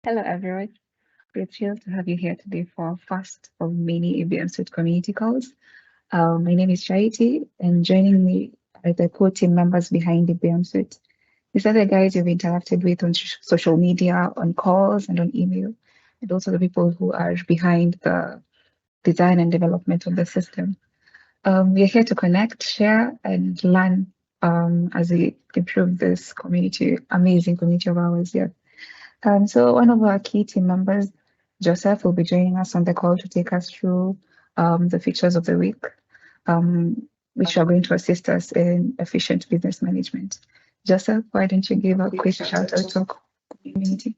Hello, everyone. We're thrilled to have you here today for our first of many EBM Suite Community Calls. My name is Charity, and joining me are the core team members behind EBM Suite. These are the guys you've interacted with on social media, on calls, and on email, and also the people who are behind the design and development of the system. We are here to connect, share, and learn as we improve this community, amazing community of ours here. So one of our key team members, Joseph, will be joining us on the call to take us through the features of the week, which are going to assist us in efficient business management. Joseph, why don't you give a quick shout out to our community?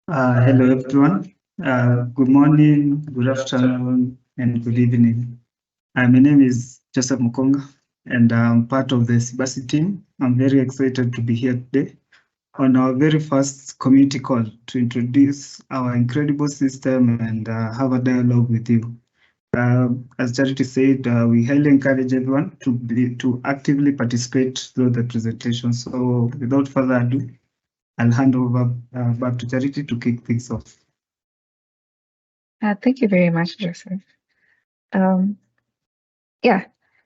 Hello, everyone. Good morning, good afternoon, and good evening. My name is Joseph Mukonga, and I'm part of the Sibasi team. I'm very excited to be here today on our very first community call to introduce our incredible system and have a dialogue with you. As Charity said, we highly encourage everyone to actively participate through the presentation. So without further ado, I'll hand over back to Charity to kick things off. Thank you very much, Joseph. Yeah,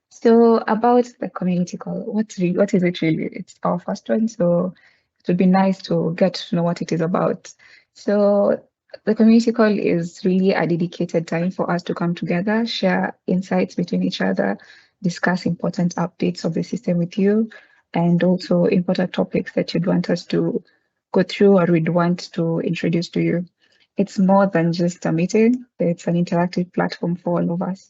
so about the community call, what is it really? It's our first one, so it would be nice to get to know what it is about. So the community call is really a dedicated time for us to come together, share insights between each other, discuss important updates of the system with you, and also important topics that you'd want us to go through or we'd want to introduce to you. It's more than just a meeting, it's an interactive platform for all of us.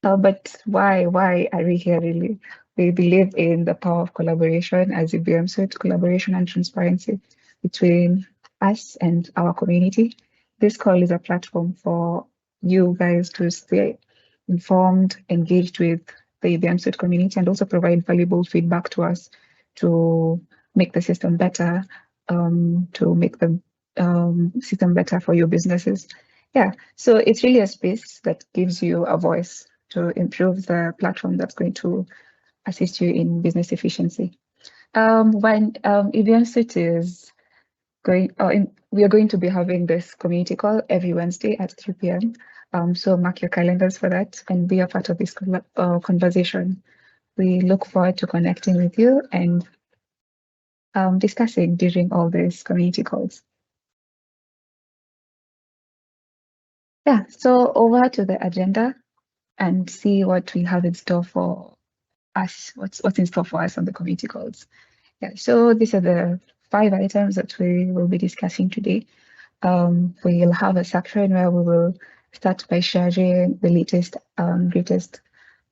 But why are we here really? We believe in the power of collaboration as EBM Suite, collaboration and transparency between us and our community. This call is a platform for you guys to stay informed, engaged with the EBM Suite community, and also provide valuable feedback to us to make the system better, to make the system better for your businesses. Yeah, so it's really a space that gives you a voice to improve the platform that's going to assist you in business efficiency. When EBM Suite is going, we are going to be having this community call every Wednesday at 3 p.m. So mark your calendars for that and be a part of this conversation. We look forward to connecting with you and discussing during all these community calls. Yeah, so over to the agenda and see what we have in store for us, what's in store for us on the community calls. Yeah, so these are the 5 items that we will be discussing today. We'll have a section where we will start by sharing the latest, greatest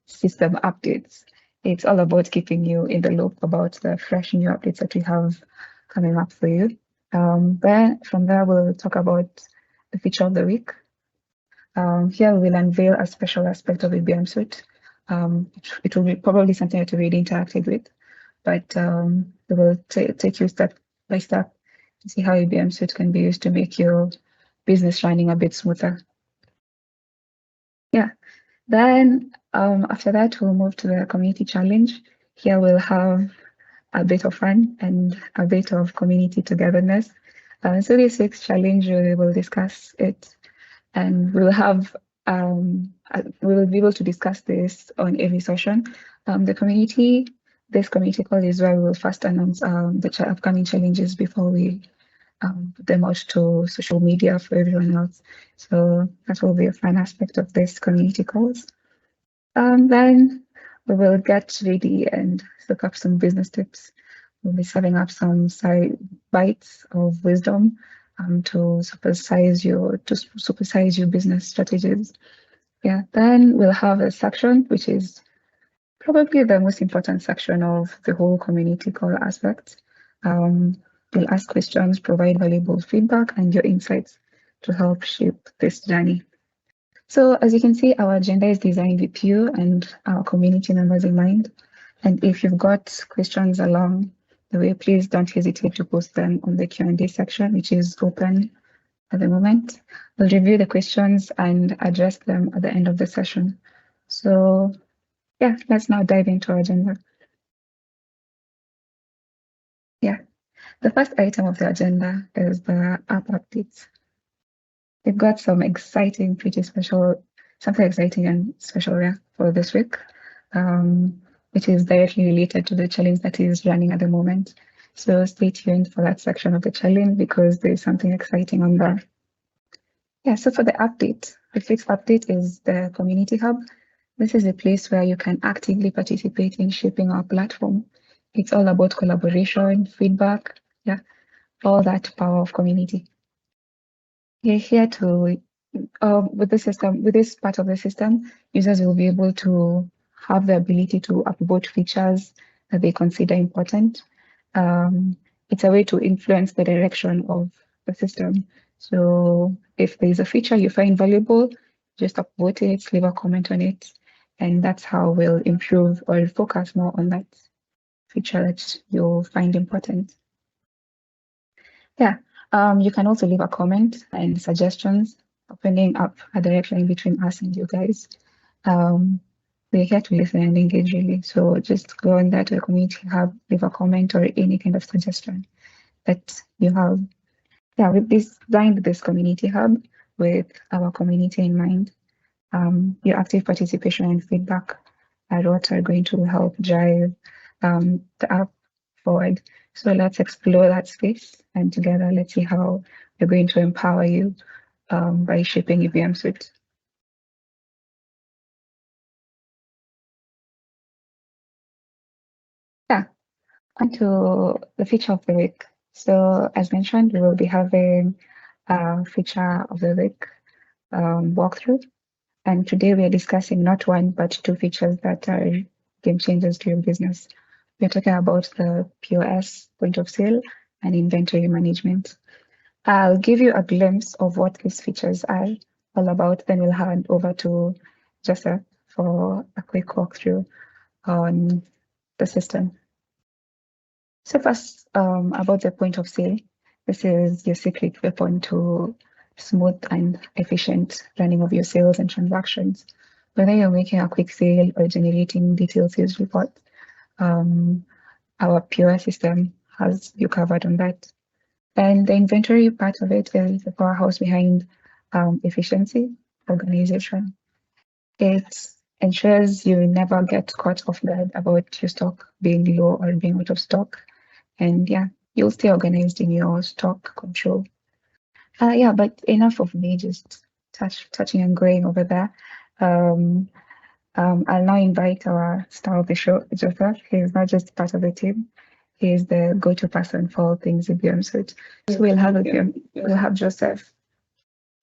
system updates. It's all about keeping you in the loop about the fresh new updates that we have coming up for you. Then from there, we'll talk about the feature of the week. Here we will unveil a special aspect of EBM Suite. It will be probably something that you already interacted with, but we will take you step by step to see how EBM Suite can be used to make your business running a bit smoother. Yeah, then after that, we'll move to the community challenge. Here we'll have a bit of fun and a bit of community togetherness. So this week's challenge, we will discuss it and we'll have we will be able to discuss this on every session. This community call is where we will first announce the upcoming challenges before we put them out to social media for everyone else. So that will be a fun aspect of this community calls. Then we will get ready and look up some business tips. We'll be setting up some bites of wisdom to supersize your business strategies. Yeah, then we'll have a section which is probably the most important section of the whole community call aspect. We'll ask questions, provide valuable feedback and your insights to help shape this journey. So as you can see, our agenda is designed with you and our community members in mind. And if you've got questions along the way, please don't hesitate to post them on the Q&A section, which is open at the moment. We'll review the questions and address them at the end of the session. So yeah, let's now dive into our agenda. Yeah, The first item of the agenda is the app updates. We've got some exciting, something exciting and special for this week, which is directly related to the challenge that is running at the moment. So stay tuned for that section of the challenge because there's something exciting on there. Yeah, so for the update, the fixed update is the community hub. This is a place where you can actively participate in shaping our platform. It's all about collaboration, feedback, yeah, all that power of community. We're here to, with this part of the system, users will be able to have the ability to upvote features that they consider important. It's a way to influence the direction of the system. So if there's a feature you find valuable, just upvote it, leave a comment on it, and that's how we'll improve or focus more on that feature that you'll find important. Yeah, you can also leave a comment and suggestions, opening up a direct line between us and you guys. We're here to listen and engage really. So just go on there to the community hub, leave a comment or any kind of suggestion that you have. Yeah, we've designed this community hub with our community in mind. Your active participation and feedback are what are going to help drive the app forward. So let's explore that space and together let's see how we're going to empower you by shaping EBM Suite. Yeah, onto the feature of the week. So as mentioned, we will be having a feature of the week walkthrough. And today we are discussing not one, but two features that are game changers to your business. We're talking about the POS, point of sale, and inventory management. I'll give you a glimpse of what these features are all about, then we'll hand over to Joseph for a quick walkthrough on the system. So first, about the point of sale. This is your secret weapon to smooth and efficient running of your sales and transactions. Whether you're making a quick sale or generating detailed sales report, our POS system has you covered on that. And the inventory part of it is the powerhouse behind efficiency, organization. It ensures you never get caught off guard about your stock being low or being out of stock. And yeah, you'll stay organized in your stock control. Yeah, but enough of me just touching and going over there. I'll now invite our star of the show, Joseph. He's not just part of the team. He is the go-to person for all things EBM Suite. So we'll have Joseph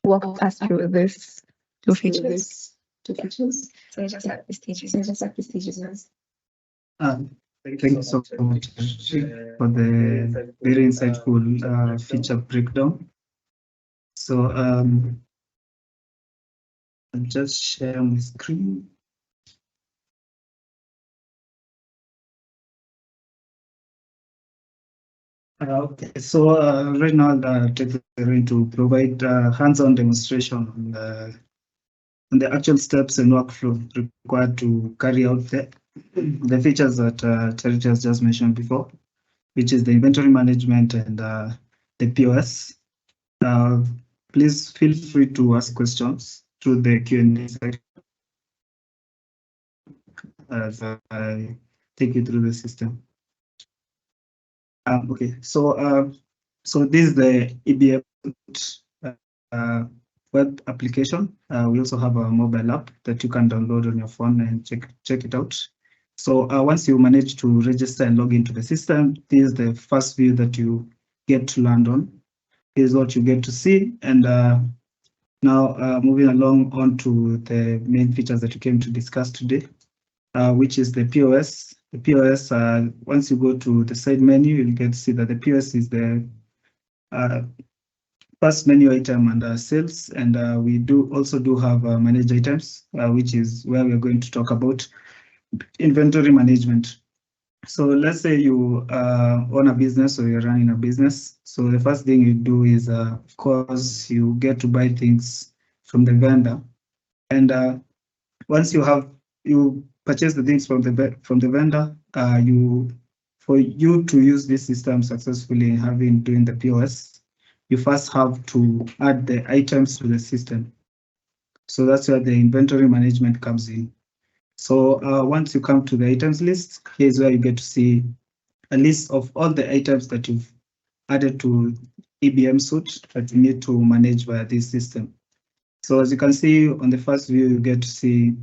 walk us through this two features. So Joseph, the stage is yours. Thank you so much for the very insightful feature breakdown. So I'll just share my screen. Okay, so right now I'm going to provide hands-on demonstration on the actual steps and workflow required to carry out the features that Charity has just mentioned before, which is the inventory management and the POS. Please feel free to ask questions through the Q&A section as I take you through the system. Okay, so this is the EBM web application. We also have a mobile app that you can download on your phone and check it out. So once you manage to register and log into the system, this is the first view that you get to land on. This is what you get to see. And now moving along on to the main features that we came to discuss today, which is the POS. The POS, once you go to the side menu, you'll get to see that the POS is the first menu item under sales, and we also do have managed items, which is where we're going to talk about inventory management. So let's say you own a business or you're running a business. So the first thing you do is, of course, you get to buy things from the vendor, and once you purchase the things from the vendor, you for you to use this system successfully, doing the POS, you first have to add the items to the system. So that's where the inventory management comes in. So once you come to the items list, here's where you get to see a list of all the items that you've added to EBM Suite that you need to manage via this system. So as you can see on the first view, you get to see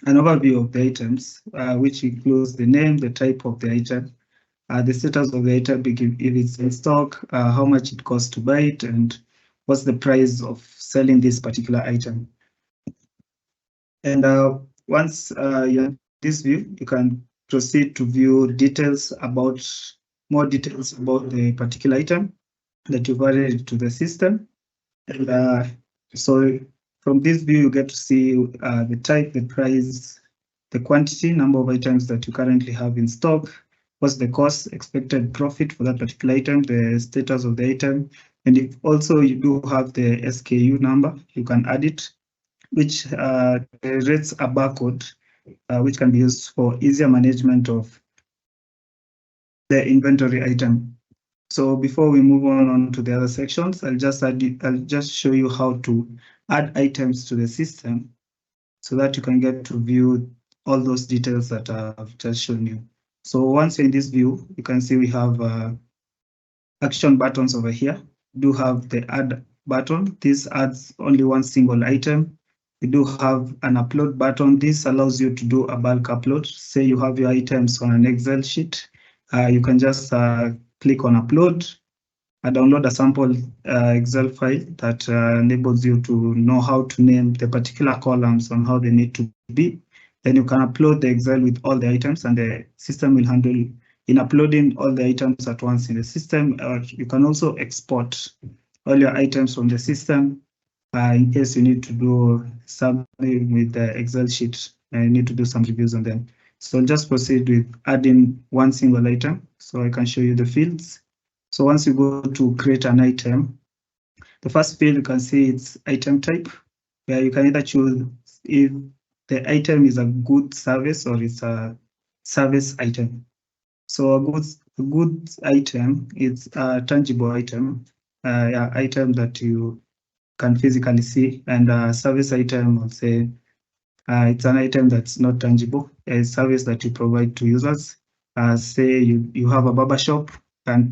an overview of the items, which includes the name, the type of the item, the status of the item, if it's in stock, how much it costs to buy it, and what's the price of selling this particular item. And once you're in this view, you can proceed to view more details about the particular item that you've added to the system. And so from this view, you get to see the type, the price, the quantity, number of items that you currently have in stock, what's the cost, expected profit for that particular item, the status of the item, and if also you do have the SKU number, you can add it, which generates a barcode, which can be used for easier management of the inventory item. So before we move on to the other sections, I'll just show you how to add items to the system so that you can get to view all those details that I've just shown you. So once you're in this view, you can see we have action buttons over here. We do have the add button. This adds only one single item. We do have an upload button. This allows you to do a bulk upload. Say you have your items on an Excel sheet. You can just click on upload, download a sample Excel file that enables you to know how to name the particular columns and how they need to be. Then you can upload the Excel with all the items, and the system will handle in uploading all the items at once in the system. You can also export all your items from the system in case you need to do something with the Excel sheet and you need to do some reviews on them. So I'll just proceed with adding one single item so I can show you the fields. So once you go to create an item, the first field you can see it's item type, where you can either choose if the item is a goods service or it's a service item. So a goods item is a tangible item, item that you can physically see, and a service item, I'll say, it's an item that's not tangible, a service that you provide to users. Say you have a barber shop, and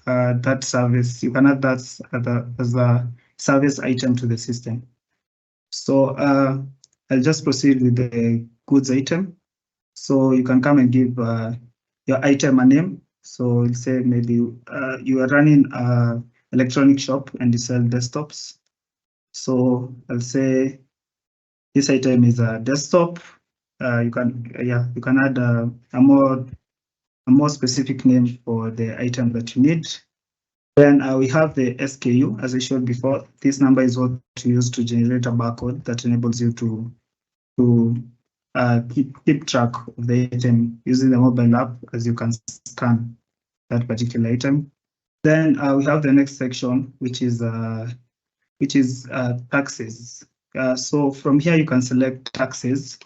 that service, you can add that as a service item to the system. So I'll just proceed with the goods item. So you can come and give your item a name. So we'll say maybe you are running an electronic shop and you sell desktops. So I'll say this item is a desktop. You can add a more specific name for the item that you need. Then we have the SKU, as I showed before. This number is what you use to generate a barcode that enables you to keep track of the item using the mobile app, as you can scan that particular item. Then we have the next section, which is taxes. So from here you can select taxes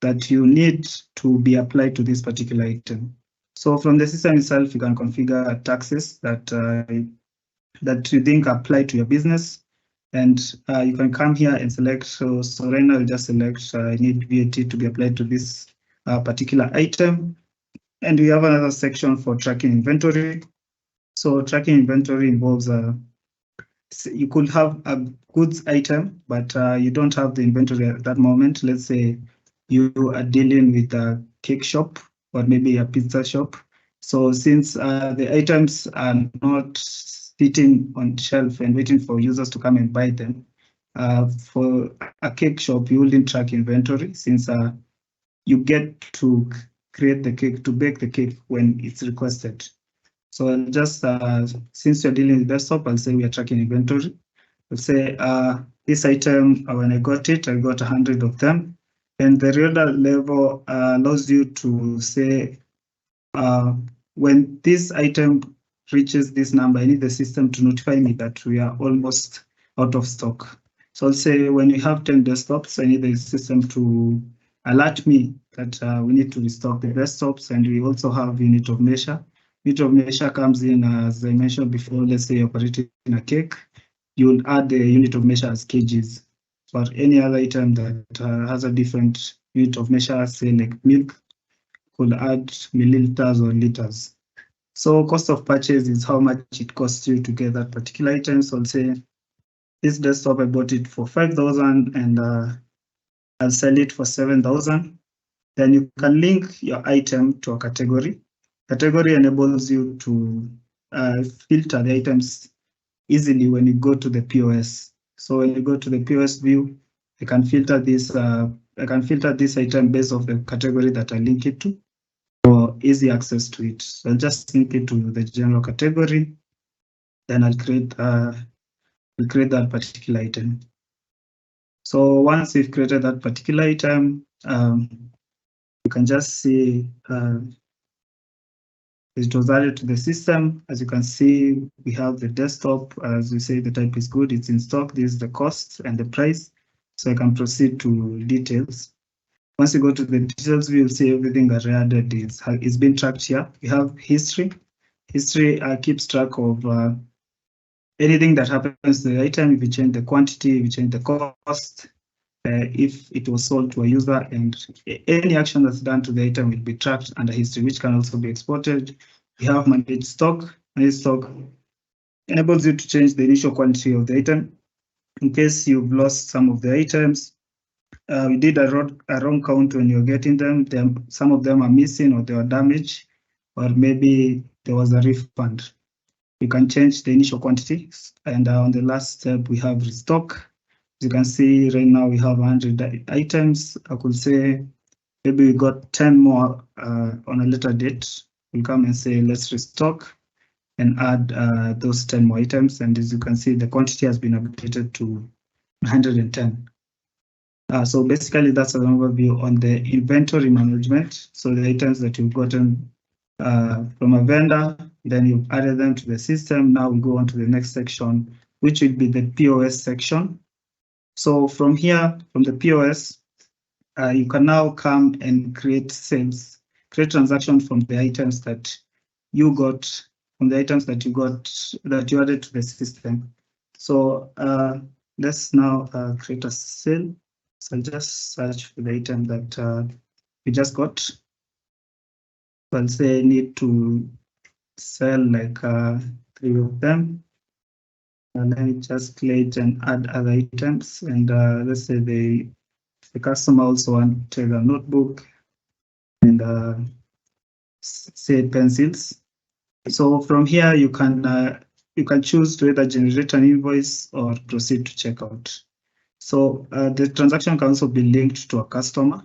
that you need to be applied to this particular item. So from the system itself, you can configure taxes that you think apply to your business, and you can come here and select. So right now I'll just select I need VAT to be applied to this particular item, and we have another section for tracking inventory. So tracking inventory involves you could have a goods item, but you don't have the inventory at that moment. Let's say you are dealing with a cake shop or maybe a pizza shop. So since the items are not sitting on shelf and waiting for users to come and buy them, for a cake shop, you wouldn't track inventory, since you get to create the cake, to bake the cake when it's requested. So I'll just, since you're dealing with desktop, I'll say we are tracking inventory. I'll say this item, when I got 100 of them. And the reorder level allows you to say, when this item reaches this number, I need the system to notify me that we are almost out of stock. So I'll say when you have 10 desktops, I need the system to alert me that we need to restock the desktops, and we also have unit of measure. Unit of measure comes in, as I mentioned before, let's say operating a cake, you'll add the unit of measure as kgs. For any other item that has a different unit of measure, say like milk, could add milliliters or liters. So cost of purchase is how much it costs you to get that particular item. So I'll say this desktop, I bought it for 5,000 and I'll sell it for 7,000. Then you can link your item to a category. Category enables you to filter the items easily when you go to the POS. So when you go to the POS view, I can filter this item based off the category that I link it to, for easy access to it. So I'll just link it to the general category. Then I'll create that particular item. So once we've created that particular item, you can just see it was added to the system. As you can see, we have the desktop. As we say, the type is good, it's in stock. This is the cost and the price. So I can proceed to details. Once you go to the details, we will see everything that I added is being tracked here. We have history. History keeps track of anything that happens to the item, if you change the quantity, if you change the cost, if it was sold to a user, and any action that's done to the item will be tracked under history, which can also be exported. We have managed stock. Managed stock enables you to change the initial quantity of the item in case you've lost some of the items. We did a wrong count when you're getting them. Some of them are missing or they were damaged, or maybe there was a refund. You can change the initial quantity. And on the last step, we have restock. As you can see right now, we have 100 items. I could say maybe we got 10 more on a later date. We'll come and say, let's restock and add those 10 more items. And as you can see, the quantity has been updated to 110. So basically, that's an overview on the inventory management. So the items that you've gotten from a vendor, then you've added them to the system. Now we go on to the next section, which will be the POS section. So from here, from the POS, you can now come and create sales, create transactions from the items that you got, from the items that you added to the system. So let's now create a sale. So I'll just search for the item that we just got. So I'll say I need to sell like 3 of them. And let me just create and add other items. And let's say the customer also wants to take a notebook and say pencils. So from here you can choose to either generate an invoice or proceed to checkout. So the transaction can also be linked to a customer.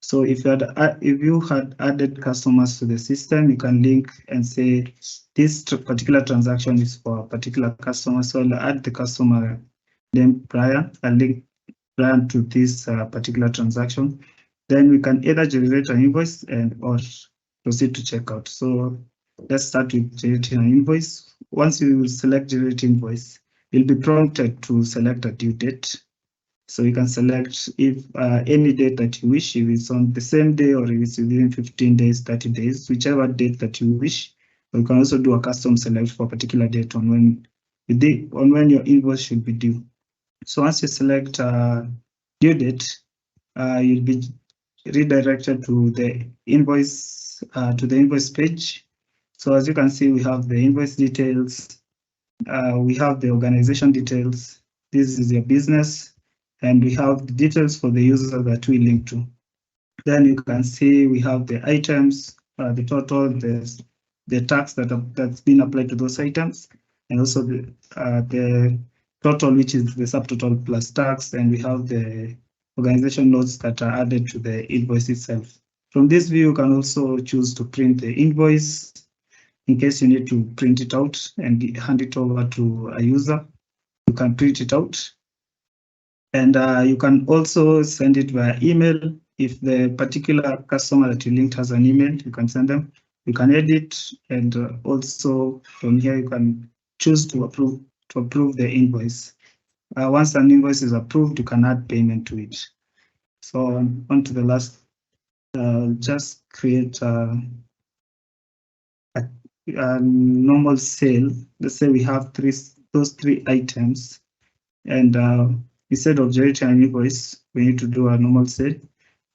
So if you had added customers to the system, you can link and say this particular transaction is for a particular customer. So I'll add the customer name Brian. I'll link Brian to this particular transaction. Then we can either generate an invoice or proceed to checkout. So let's start with generating an invoice. Once you select generate invoice, you'll be prompted to select a due date. So you can select if any date that you wish, if it's on the same day or if it's within 15 days, 30 days, whichever date that you wish. You can also do a custom select for a particular date on when your invoice should be due. So once you select due date, you'll be redirected to the invoice page. So as you can see, we have the invoice details, we have the organization details. This is your business. And we have the details for the user that we link to. Then you can see we have the items, the total, the tax that's been applied to those items, and also the total, which is the subtotal plus tax, and we have the organization notes that are added to the invoice itself. From this view, you can also choose to print the invoice in case you need to print it out and hand it over to a user. You can print it out. And you can also send it via email. If the particular customer that you linked has an email, you can send them. You can edit, and also from here you can choose to approve the invoice. Once an invoice is approved, you can add payment to it. So on to the last just create a normal sale. Let's say we have those three items, and instead of generating an invoice, we need to do a normal sale.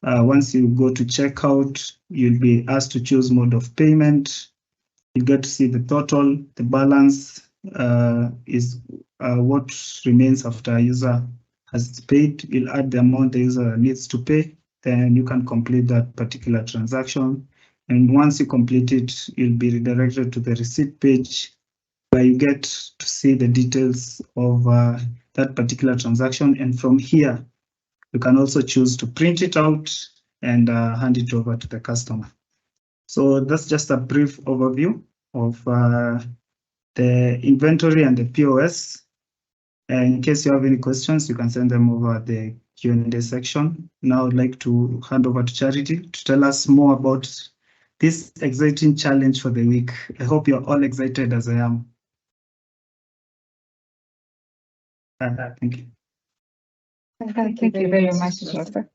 Once you go to checkout, you'll be asked to choose mode of payment. You get to see the total, the balance is what remains after a user has paid. You'll add the amount the user needs to pay, then you can complete that particular transaction. And once you complete it, you'll be redirected to the receipt page where you get to see the details of that particular transaction. And from here, you can also choose to print it out and hand it over to the customer. So that's just a brief overview of the inventory and the POS. In case you have any questions, you can send them over the Q&A section. Now I'd like to hand over to Charity to tell us more about this exciting challenge for the week. I hope you're all excited as I am. Thank you. Thank you very much, Joseph.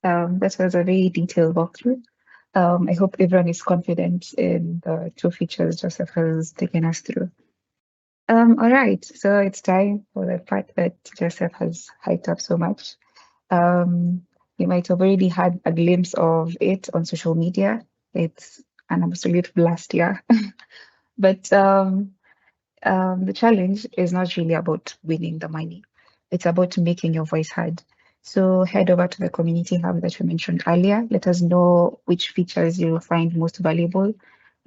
That was a very detailed walkthrough. I hope everyone is confident in the two features Joseph has taken us through. All right, so it's time for the part that Joseph has hyped up so much. You might have already had a glimpse of it on social media. It's an absolute blast, yeah. But the challenge is not really about winning the money. It's about making your voice heard. So head over to the community hub that we mentioned earlier. Let us know which features you find most valuable.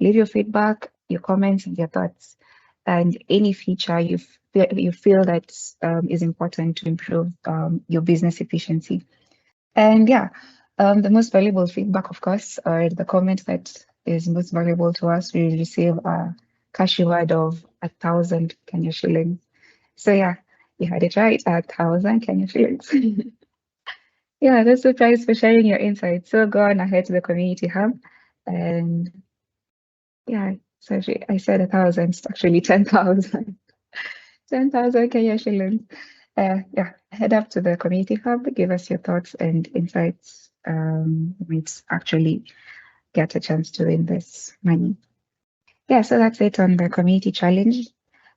Leave your feedback, your comments, and your thoughts. And any feature you feel that is important to improve your business efficiency. And yeah, the most valuable feedback, of course, or the comment that is most valuable to us, we receive a cash reward of 1,000 Kenya shillings. So yeah, you had it right, 1,000 Kenya shillings. Yeah, that's the price for sharing your insights. So go on ahead to the community hub, and yeah, so I said 1,000, it's actually 10,000. 10,000 Kenya shillings. Yeah, head up to the community hub, give us your thoughts and insights. Might actually get a chance to win this money. Yeah, so that's it on the community challenge.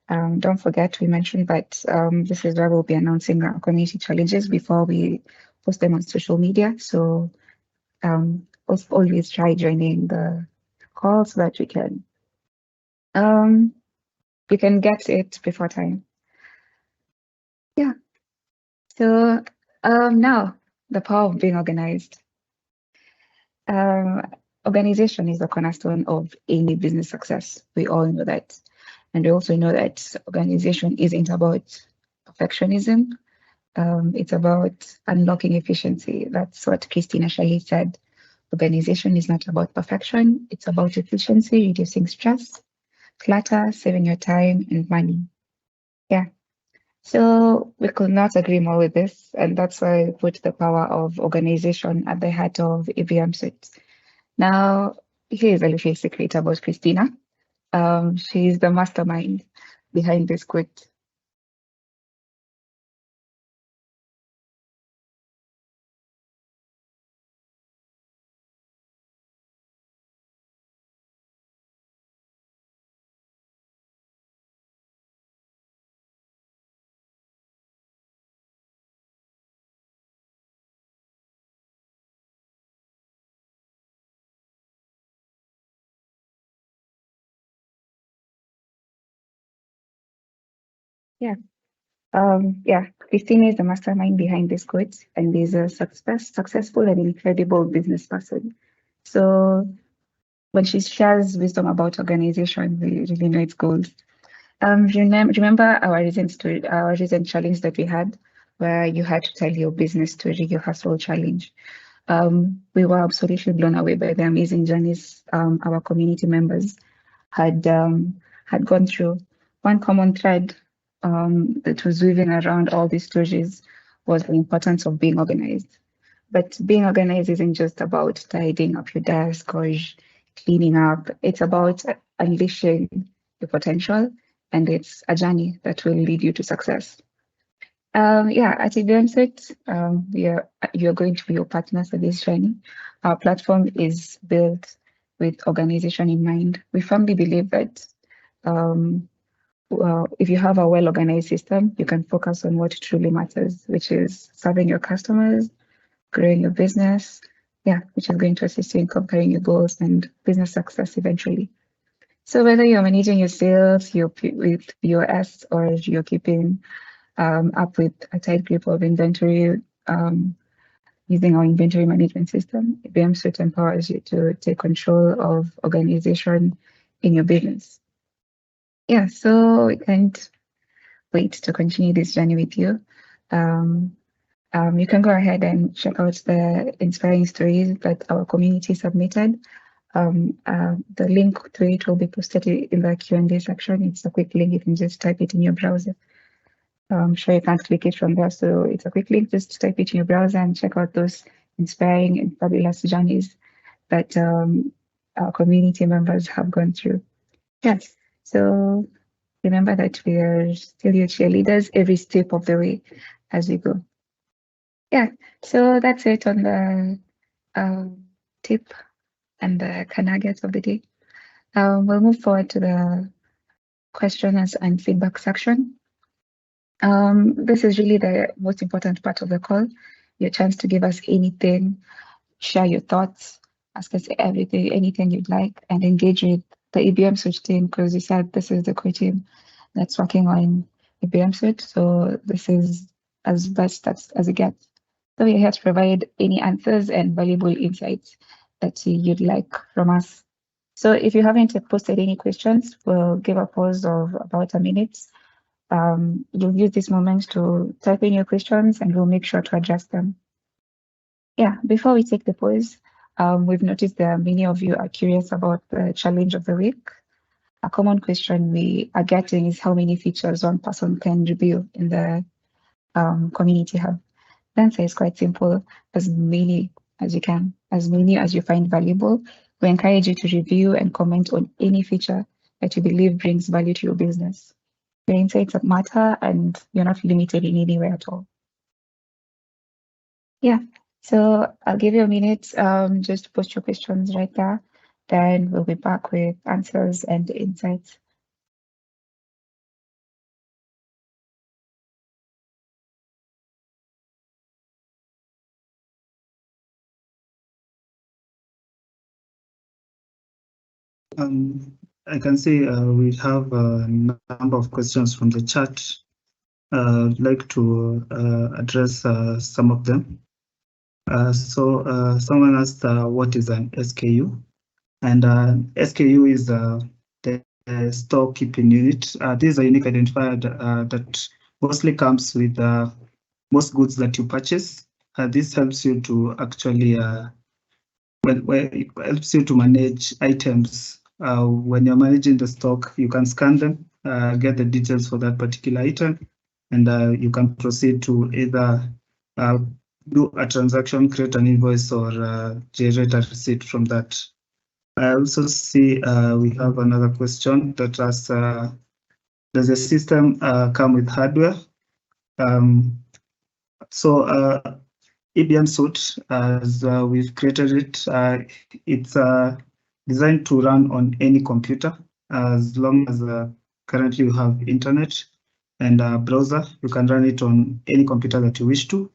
Don't forget, we mentioned that this is where we'll be announcing our community challenges before we post them on social media. So always try joining the call so that we can you can get it before time. Yeah. So now the power of being organized. Organization is the cornerstone of any business success. We all know that. And we also know that organization isn't about perfectionism. It's about unlocking efficiency. That's what Christina Shelley said. Organization is not about perfection. It's about efficiency, reducing stress, clutter, saving your time and money. Yeah. So we could not agree more with this. And that's why we put the power of organization at the heart of EBM Suite. Now, here's a little secret about Christina. She's the mastermind behind this quote. Yeah. Christina is the mastermind behind this quote, and is a successful and incredible business person. So when she shares wisdom about organization, we really know its goals. Remember our recent challenge that we had, where you had to tell your business story, your hustle challenge. We were absolutely blown away by the amazing journeys our community members had gone through. One common thread that was weaving around all these stories was the importance of being organized. But being organized isn't just about tidying up your desk or cleaning up. It's about unleashing your potential, and it's a journey that will lead you to success. Yeah, at EBM Suite, you're going to be your partners for this journey. Our platform is built with organization in mind. We firmly believe that if you have a well-organized system, you can focus on what truly matters, which is serving your customers, growing your business, which is going to assist you in conquering your goals and business success eventually. So whether you're managing your sales, with POS, or you're keeping up with a tight grip of inventory using our inventory management system, EBM Suite empowers you to take control of organization in your business. Yeah, so we can't wait to continue this journey with you. You can go ahead and check out the inspiring stories that our community submitted. The link to it will be posted in the Q&A section. It's a quick link. You can just type it in your browser. I'm sure you can't click it from there, so it's a quick link. Just type it in your browser and check out those inspiring and fabulous journeys that our community members have gone through. Yes, so remember that we are still your cheerleaders every step of the way as we go. Yeah, so that's it on the tip and the nuggets of the day. We'll move forward to the questions and feedback section. This is really the most important part of the call, your chance to give us anything, share your thoughts, ask us everything, anything you'd like, and engage with the EBM Suite team, because you said this is the core team that's working on EBM Suite, so this is as best as it gets. So we're here to provide any answers and valuable insights that you'd like from us. So if you haven't posted any questions, we'll give a pause of about a minute. You'll use this moment to type in your questions and we'll make sure to address them. Yeah, before we take the pause, we've noticed that many of you are curious about the challenge of the week. A common question we are getting is how many features one person can review in the community hub. The answer is quite simple: as many as you can, as many as you find valuable. We encourage you to review and comment on any feature that you believe brings value to your business. Your insights matter and you're not limited in any way at all. Yeah, so I'll give you a minute, just post your questions right there. Then we'll be back with answers and insights. I can see we have a number of questions from the chat. I'd like to address some of them. So someone asked, what is an SKU? And SKU is the store keeping unit. This is a unique identifier that mostly comes with most goods that you purchase. This helps you to actually, it helps you to manage items. When you're managing the stock, you can scan them, get the details for that particular item, and you can proceed to either do a transaction, create an invoice, or generate a receipt from that. I also see we have another question that asks, does the system come with hardware? So EBM Suite, as we've created it, it's designed to run on any computer, as long as currently you have internet and a browser. You can run it on any computer that you wish to.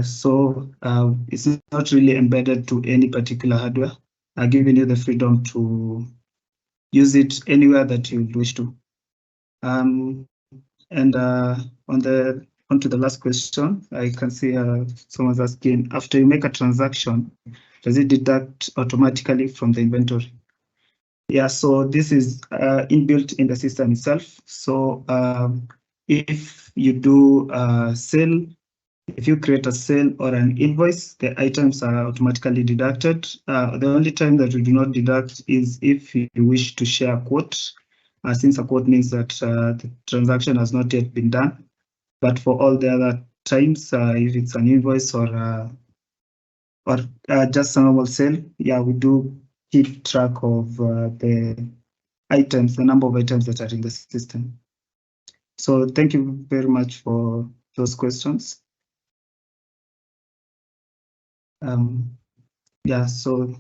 So it's not really embedded to any particular hardware, giving you the freedom to use it anywhere that you wish to. And on to the last question, I can see someone's asking, after you make a transaction, does it deduct automatically from the inventory? Yeah, so this is inbuilt in the system itself. So if you do a sale, if you create a sale or an invoice, the items are automatically deducted. The only time that we do not deduct is if you wish to share a quote, since a quote means that the transaction has not yet been done. But for all the other times, if it's an invoice or just a normal sale, yeah, we do keep track of the items, the number of items that are in the system. So thank you very much for those questions. Yeah, so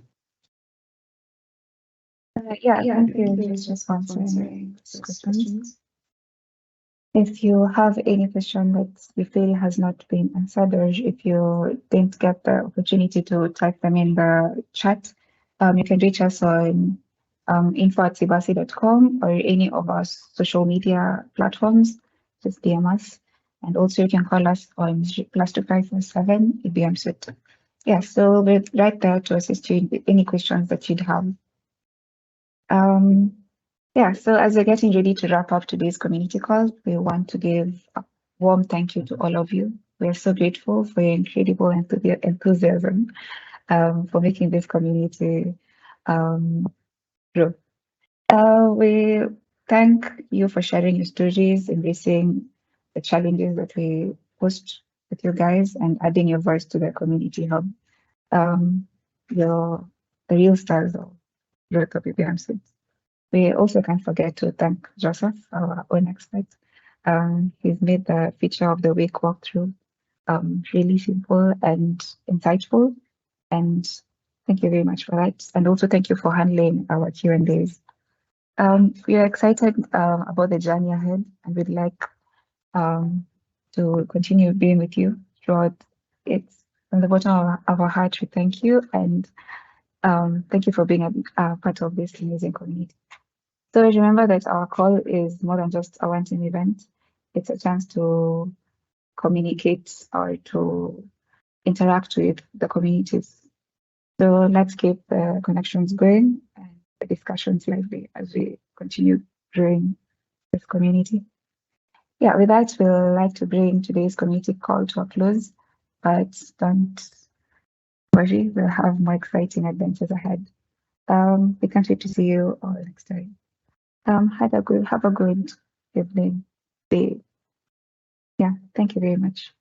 yeah, thank you for answering these questions. If you have any question that you feel has not been answered, or if you didn't get the opportunity to type them in the chat, you can reach us on info@sibasi.com or any of our social media platforms. Just DM us. And also you can call us on +2547 EBM Suite. Yeah, so we're right there to assist you in any questions that you'd have. Yeah, so as we're getting ready to wrap up today's community call, we want to give a warm thank you to all of you. We are so grateful for your incredible enthusiasm for making this community grow. We thank you for sharing your stories, embracing the challenges that we post with you guys, and adding your voice to the community hub. You're the real stars of Growth of EBM Suite. We also can't forget to thank Joseph, our own expert. He's made the feature of the week walkthrough really simple and insightful. And thank you very much for that. And also thank you for handling our Q&As. We are excited about the journey ahead, and we'd like to continue being with you throughout it. From the bottom of our heart, we thank you, and thank you for being a part of this amazing community. So remember that our call is more than just a one-time event. It's a chance to communicate or to interact with the communities. So let's keep the connections going and the discussions lively as we continue growing this community. Yeah, with that, we'll like to bring today's community call to a close, but don't worry, we'll have more exciting adventures ahead. We can't wait to see you all next time. Have a good evening, day. Yeah, thank you very much.